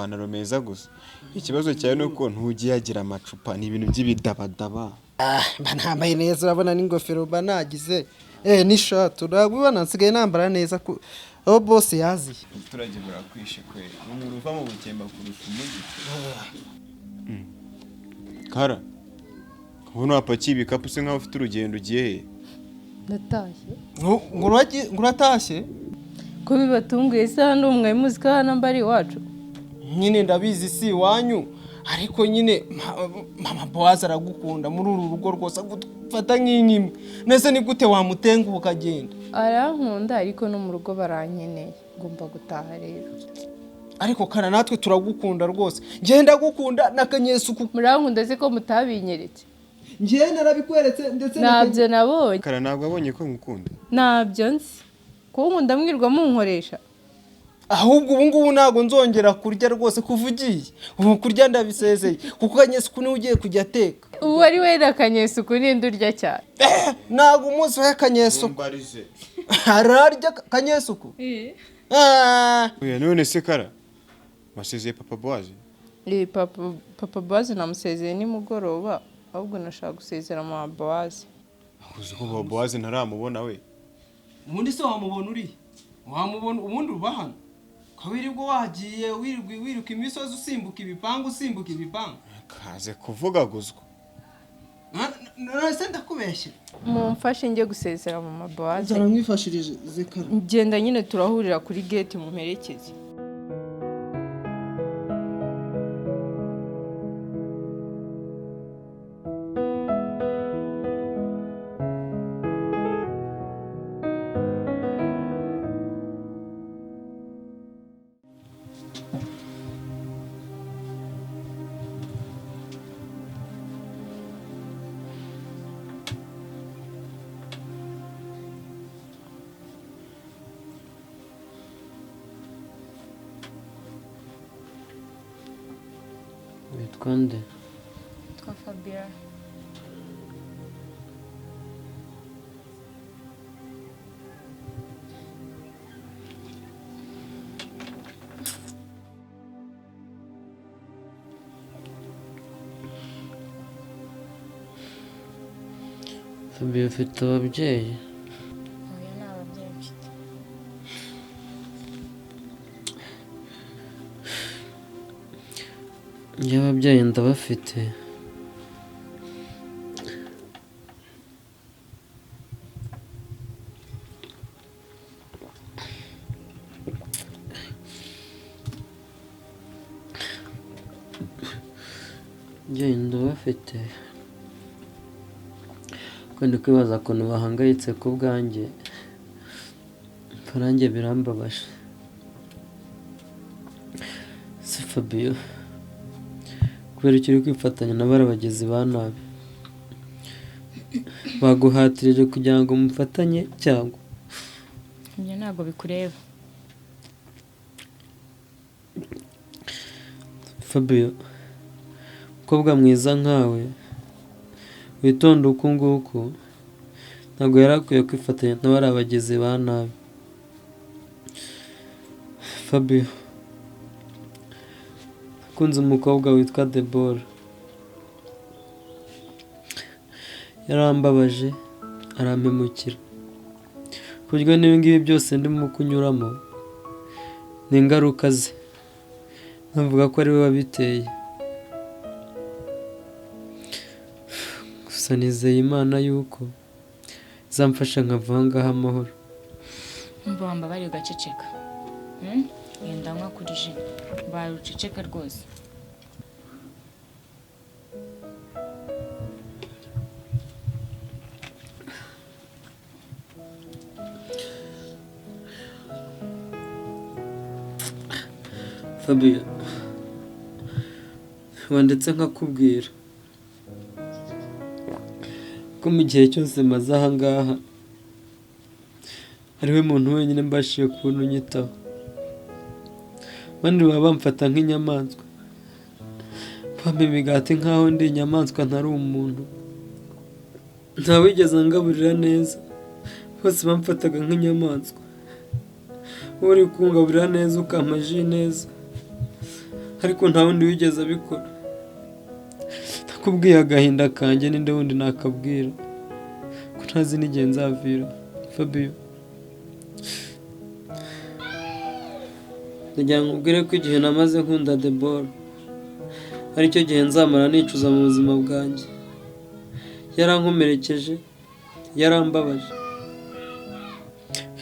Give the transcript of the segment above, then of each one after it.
amapantaro meza gusa. Ikibazo cyawe nuko ntugiye agira amacupa ni ibintu by'ibidabadaba. Mba nambaye neza urabona n'ingofero mba nagize n'ishati urabona nsigaye nambara neza aho bose yaziye. Abaturage barakwishe kweli umuntu uva mu bukemba kurusha umujyi. Kara ubu napakiye ibikapu se nkaho ufite urugendo ugiye he? Natashye. Nguratashye? Ko bibatunguye se hano umwe muzika hano mbari iwacu. Nyine ndabizi si iwanyu ariko nyine mama Boaz aragukunda muri uru rugo rwose agufata nk'inkimwe. Nese ni gute wamutenguha ukagenda? Arankunda ariko no mu rugo barankeneye. Ngomba gutaha rero. Ariko kana natwe turagukunda rwose. Ngenda gukunda nakanyesuku. Murankunda se ko mutabinyeretse. Ngiye narabikweretse ndetse nabyo nabonye. Kara ntabwo abonye ko ngukunda. Nabyo nzi. Ko nkunda mwirwa munkoresha. Ahubwo ubu ngubu ntago nzongera kurya rwose kuvugiye. Ubu kurya ndabisezeye kuko kanyesuku ni ugiye kujya ateka. Ubu ari we nakanyesuku ninde urya cyane. Ntago umunsi wa kanyesuku. Ararya kanyesuku. Oya none se Kara wasezeye Papa Boaz? Papa Boaz namusezeye nimugoroba ahubwo nashaka gusezera Mama Boaz. Uzi ko Papa Boaz ntaramubona we. Ubundi se wamubona uri? Wamubona ubundi uba hano? Kawirirwa wagiye wiruka imisozi usimbuka ibipangu Kaze kuvugaguzwa. Nase ndakubeshye. Mumfashe njye gusezera Mama Boaz. Zaramwifashirije Zekara. Ngenda nyine turahurira kuri gate mu mperekeze. Witwa nde? Twa Fabien. Fabien ufite ababyeyi? Oya nta babyeyi mfite. Njye ababyeyi ndabafite. Ababyeyi ndabafite. Kandi kwibaza ukuntu bahangayitse ku bwanjye nanjye birambabaje. Si Fabien kubera icyo uri kwifatanya na barabagizi ba nabi baguhatirije kugira ngo mufatanye cyangwa Ibyo ntabwo bikureba. Fabien umukobwa mwiza nkawe witonda uku nguku ntabwo yari akwiye kwifatanya na barabagizi ba nabi. Fabien nakunze umukobwa witwa Deborah. Yarambabaje arampemukira ku buryo n'ibi ngibi byose ndimo kunyuramo ni ingaruka ze. Navuga ko ari we wabiteye. Gusa nizeye Imana yuko izamfasha nkava aha ngaha amahoro. Mbamba bari ugaceceka. Yenda nkwa kuri je. Bari uceceka rwose. Fabien wanditse nkakubwira ko mu gihe cyose maze aha ngaha ariwe muntu wenyine mbashije kubona unyitaho. Abandi baba bamfata nk'inyamaswa bampa imigati nk'aho ndi inyamaswa ntari umuntu. Ntawigeze angaburira neza bose bamfataga nk'inyamaswa. Uri kungaburira neza ukampa ji neza ariko nta wundi wigeze abikora. Nakubwiye agahinda kanjye, ninde wundi nakabwira ko ntazi n'igihe nzavira. Fabio, ndagira ngo nkubwire ko igihe namaze nkunda Deborah aricyo gihe nzamara nicuza mu buzima bwanjye. Yarankomerekeje, yarambabaje,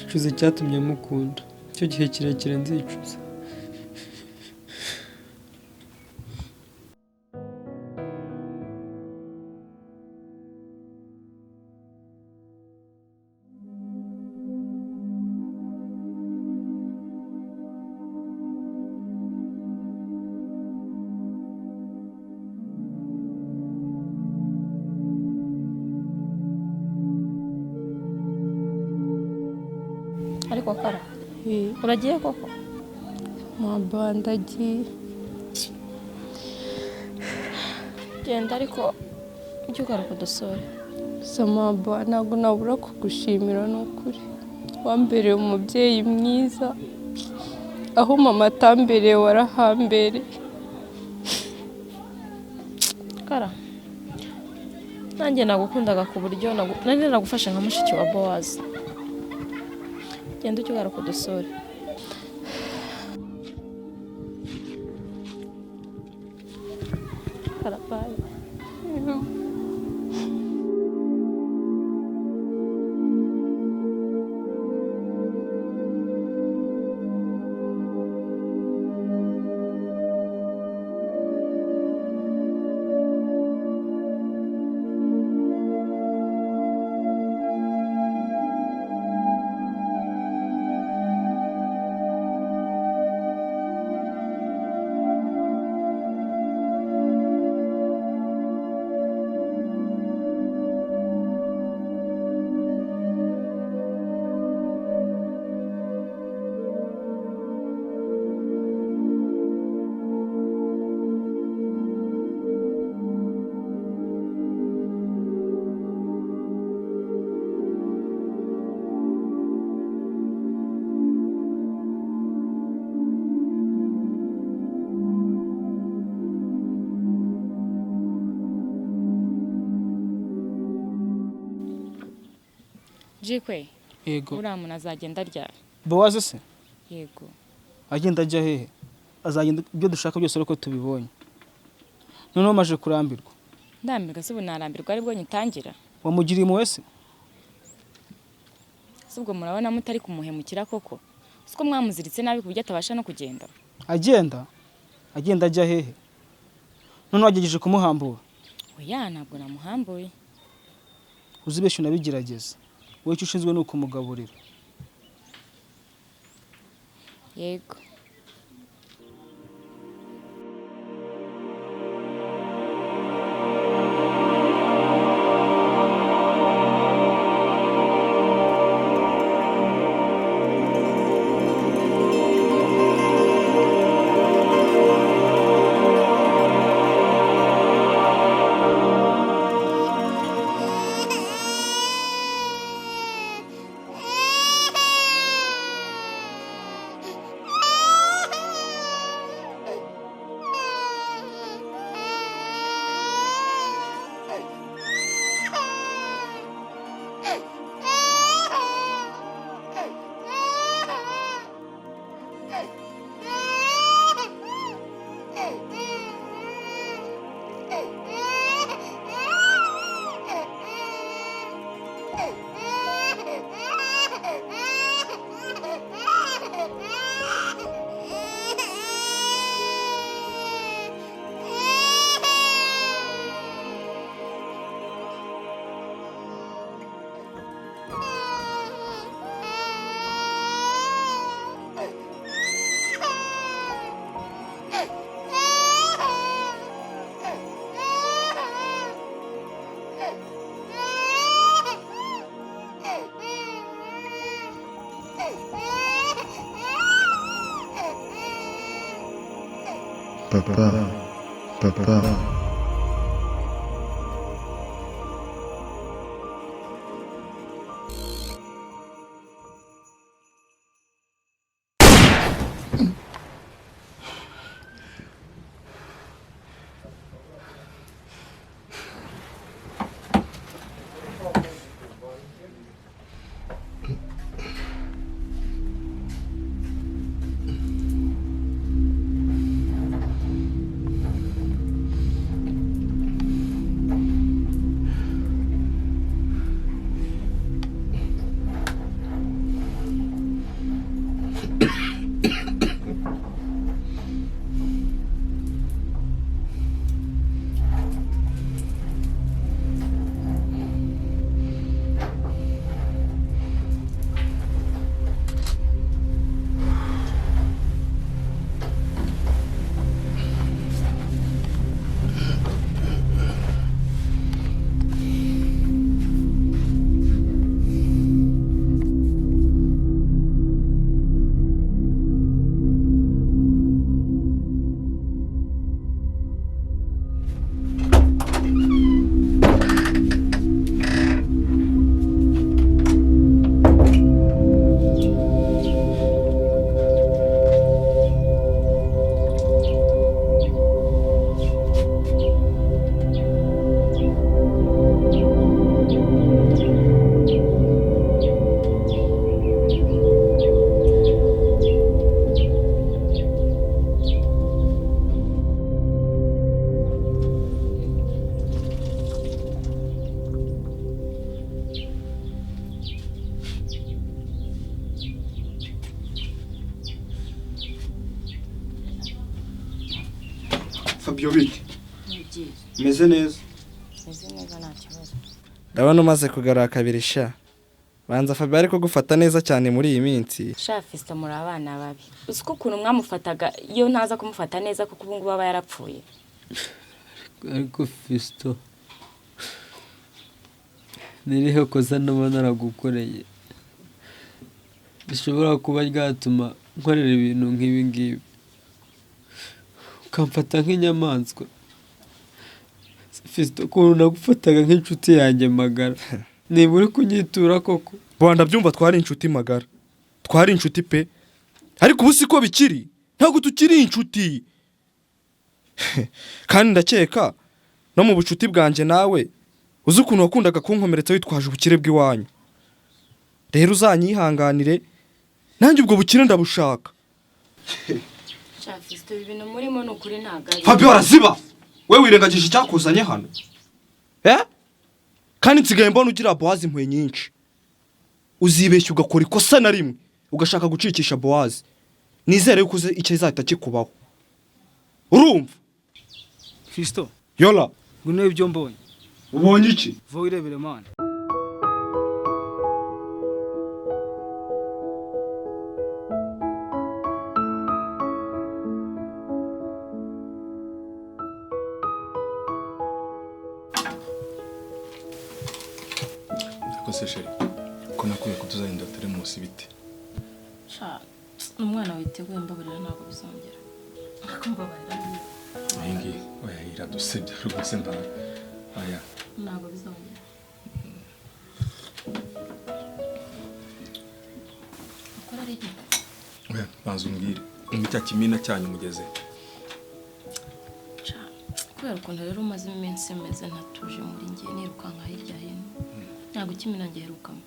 icuza icyatumye mukunda. Icyo gihe kirekire nzicuza. ariko kara uragiye koko? Mama ndagiye. Genda ariko ujye ugaruka udusore. Samaba ntabwo nabura kugushimira n'ukuri. Wambereye umubyeyi mwiza, aho mama atambereye warahambereye. Kara, nanjye nagukundaga ku buryo nari nagufashe nka mushiki wa Bowazi. Genda ujye ugaruka udusore. Kara, bye. Jikwe, Yego. uriya muntu azagenda ryari? Bowazi se? Yego. Agenda ajya hehe? Azagenda ibyo dushaka byose ariko tubibonye. Noneho maje kurambirwa. Ndambirwa se ubu narambirwa aribwo nyitangira? Wamugiriye impuhwe se? Se ubwo murabona mutari kumuhemukira koko? Siko mwamuziritse nabi ku buryo atabasha no kugenda? Agenda? Agenda ajya hehe? Noneho wagejeje kumuhambura. Oya, ntabwo namuhambuye. Uzibeshye unabigerageza. Wowe icyo ushinzwe ni ukumugaburira. Yego. Papa. Fabio bite? Nibyiza. Meze neza. Meze neza nta kibazo. Ndabona umaze kugarura kabiri sha. Banza Fabio ariko gufata neza cyane muri iyi minsi. Sha Fiston muri abana babi. Uzi ko ukuntu mwamufataga iyo ntaza kumufata neza kuko ubu ngubu aba yarapfuye. ariko Fiston nirihe kosa naba naragukoreye bishobora kuba ryatuma nkorera ibintu nk'ibi ngibi ukamfata nk'inyamaswa. Fiston ukuntu nagufataga nk'inshuti yanjye magara niba uri kunyitura koko. Bwanda byumva twari inshuti magara. Twari inshuti pe. Ariko ubu siko bikiri. Ntabwo tukiri inshuti. Kandi ndakeka no mu bucuti bwanje nawe uzi ukuntu wakundaga kunkomeretsa witwaje ubukire bw'iwanyu. Rero uzanyihanganire nanjye ubwo bukire ndabushaka. Sha Fiston ibintu murimo n'ukuri ntaga. Fabio araziba. We wirengagije icyakuzanye hano. Kandi nsigaye mbona ugira Boaz impuye nyinshi. Uzibeshya ugakora ikosa na rimwe ugashaka gucikisha Boaz. Nizere yuko icyo izahita kikubaho. Urumva? Fiston, Yola, ngwino ibyo mbonye. ubonye iki? Vuba wirebere man. Kose sheri ko nakuye kutuzagenda Teremusi bite. Sha umwana witeguye mbabarira ntabwo bizongera. Akumbabarira. Ingi oya iradusebya rwose nda. Aya Ntabwo bizongera. Ukora rege. oya banza umbwire umita kimina cyanyu mugeze. Sha kubera ukuntu rero umaze iminsi meze ntatuje muri ngiye nirukanka hirya hino. Ntabwo kimina ngerukamo.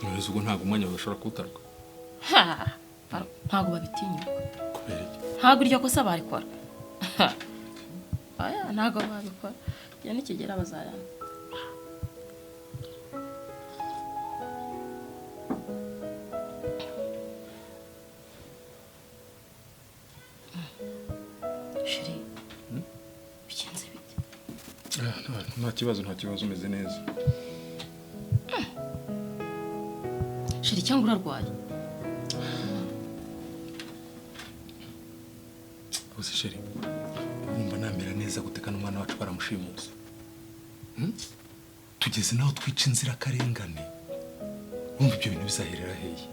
None ubwo ntago umwanya bashobora kutarwa. Ntabwo babitinyuka. Kubera iki? Ntabwo iryo kosa barikora. Aya ntabwo babikora. Ya nikigera bazayana. Shiri. Bigenze bite? Nta kibazo umeze neza. Shiri cyangwa urarwaye? Bose sheri urumva namera neza gutekana umwana wacu baramushimuza. Tugeze naho twica inzira karengane. Urumva ibyo bintu bizaherera hehe?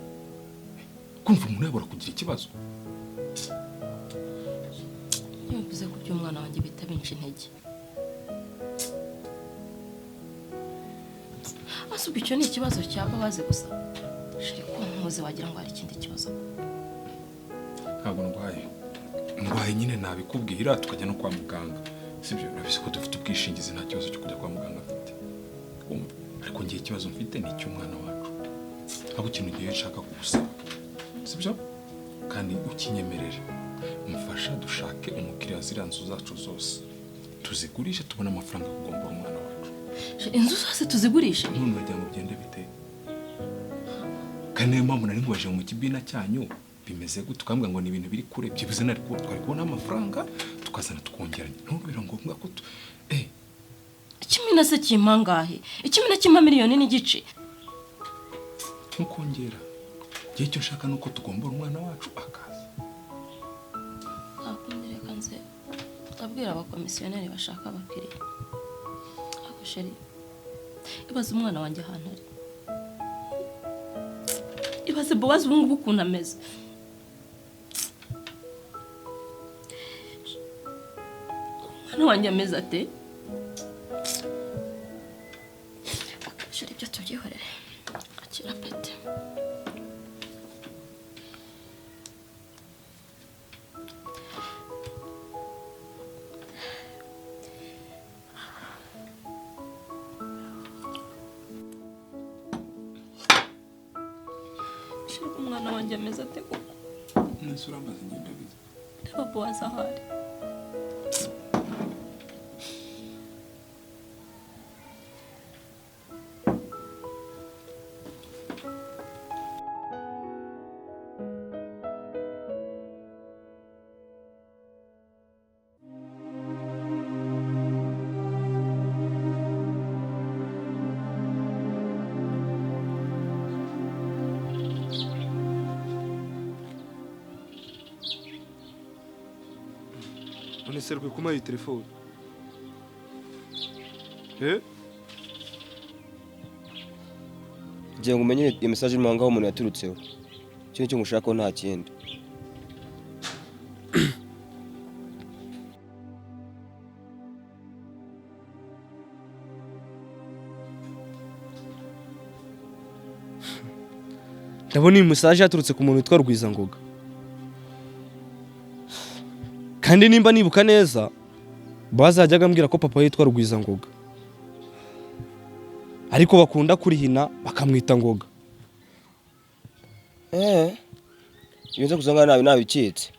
Kumva umuntu yabura kugira ikibazo. Yavuze ko by'umwana wanjye bita binshi intege. Asuka icyo ni ikibazo cyaba bazi gusa. Shiri ko ntuze wagira ngo hari ikindi kibazo. Ntabwo ndwaye nyine nabikubwira tukajya no kwa muganga. Sibyo urabizi ko dufite ubwishingizi nta kibazo cyo kujya kwa muganga afite. Ariko ngiye ikibazo mfite ni icy'umwana wacu. Ntabwo ikintu giye nshaka kugusaba. Sibyo? Kandi ukinyemerere. Mfasha dushake umukiriya ziriya nzu zacu zose. Tuzigurishe tubone amafaranga kugombora umwana wacu. Inzu zose tuzigurisha? None wagira ngo byende bite? Kandi niyo mpamvu nari ngwaje mu kibina cyanyu bimeze gute ukambwa ngo ni ibintu biri kure byibuze nari twari kubona amafaranga tukazana tukongeranya. Ntubira ngombwa ko ikimina se kimpangahe? Ikimina kimpa miliyoni n'igice. Nkongera. Gihe cyo shaka nuko tugombora umwana wacu akaza. Akundire kanze. Abwira abakomisiyoneri bashaka abakiriya. Ako sheri. Ibaze umwana wanjye ahantu ari. Ibaze Boaz ubu ngubu ukuntu ameze. Umwana wanjye ameze ate? Sheri ibyo tubyihorere. Akira pete. Sheri umwana wanjye ameze ate koko? Nese urambaza ngenda bize. Reba Boaz ahari. none se rwe kumaye telefone ngiye ngo umenye iyo message irimo ngaho umuntu yaturutseho cyo cyo ngushakaho nta kindi. ndabona iyi message yaturutse ku muntu witwa Rwizangoga, kandi nimba nibuka neza bazajyaga ambwira ko papa yitwa Rwizangoga ariko bakunda kurihina bakamwita Ngoga. Iyo nza kuzanga nabi nabicitse.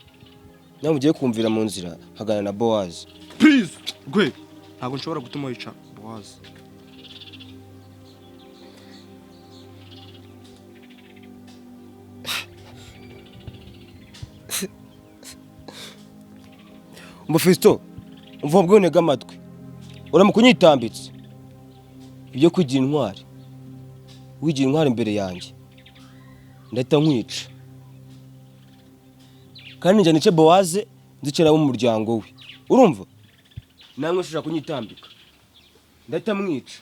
Nawe ugiye kumvira mu nzira hagana na Boaz. Please gwe ntabwo nshobora gutuma wica Boaz. Fisto, umva bwonega amatwi. Uramu kunyitambitse. Ibyo kugira intwari. Wigira intwari imbere yanjye. Ndahita nkwica. Kandi njye nice Boaz nzicira mu muryango we. Urumva? Namwe ushaka kunyitambika. Ndahita mwica.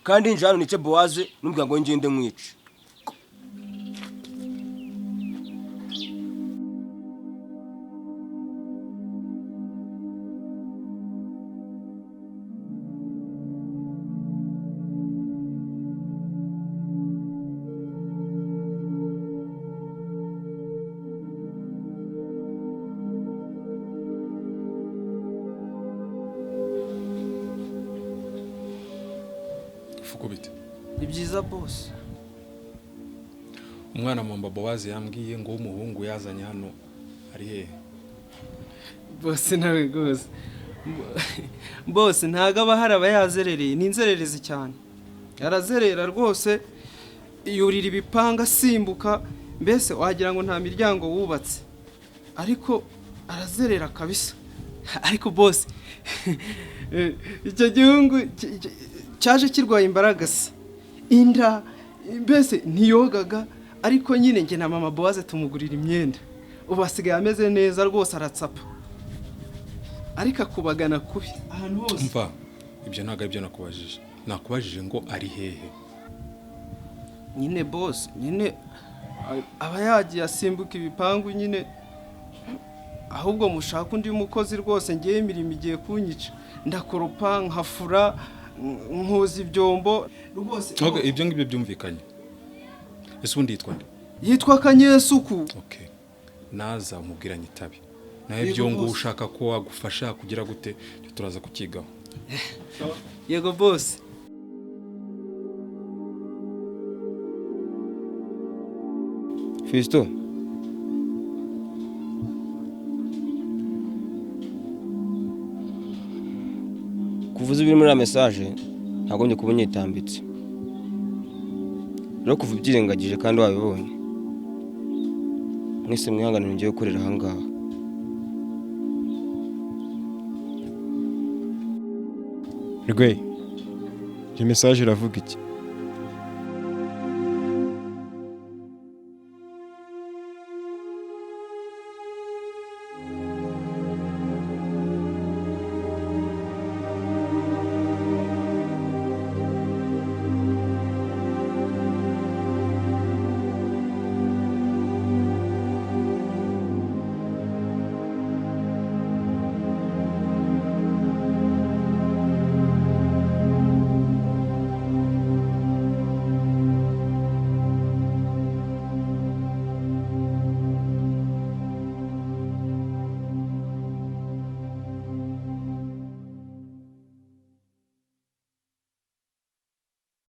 Kandi nje hano nice Boaz n'umuryango we ngende nkwica. Fukubite. Ni byiza boss. Umwana mamba Boaz yambwiye ngo umuhungu yazanye hano ari hehe? Boss nawe gose. Boss ntago aba haraba yazerereye, ni inzererezi cyane. Yarazerera rwose yurira ibipanga simbuka, mbese wagira ngo nta miryango wubatse. Ariko arazerera kabisa. Ariko boss icyo gihungu cyaje kirwaye imbaraga se. Inda mbese ntiyogaga, ariko nyine nge na mama Boaz tumugurira imyenda. Ubu asigaye ameze neza rwose aratsapa. Ariko akubagana kubi ahantu hose. Umva, ibyo ntago ibyo nakubajije. Nakubajije ngo ari hehe? Nyine boss, nyine aba yagiye asimbuka ibipangu nyine. Ahubwo mushaka undi mukozi rwose ngiye imirimo igiye kunyica. Ndakoropa nkafura nkoza ibyombo rwose. Okay, ibyo ngibyo byumvikanye. Ese undi yitwa nde? Yitwa Kanyesuku. Okay. Naza umubwiranye itabi. Nawe ibyo ngo ushaka ko wagufasha kugira gute turaza kukigaho. Yego boss. Fisto. Kuvuza ibiri muri la message ntabwo njye kuba nyitambitse. Rero kuva ibyirengagije kandi wabibonye. Mwese mwihanganira ngiye gukorera aha ngaha. Rwe, iyi message iravuga iki?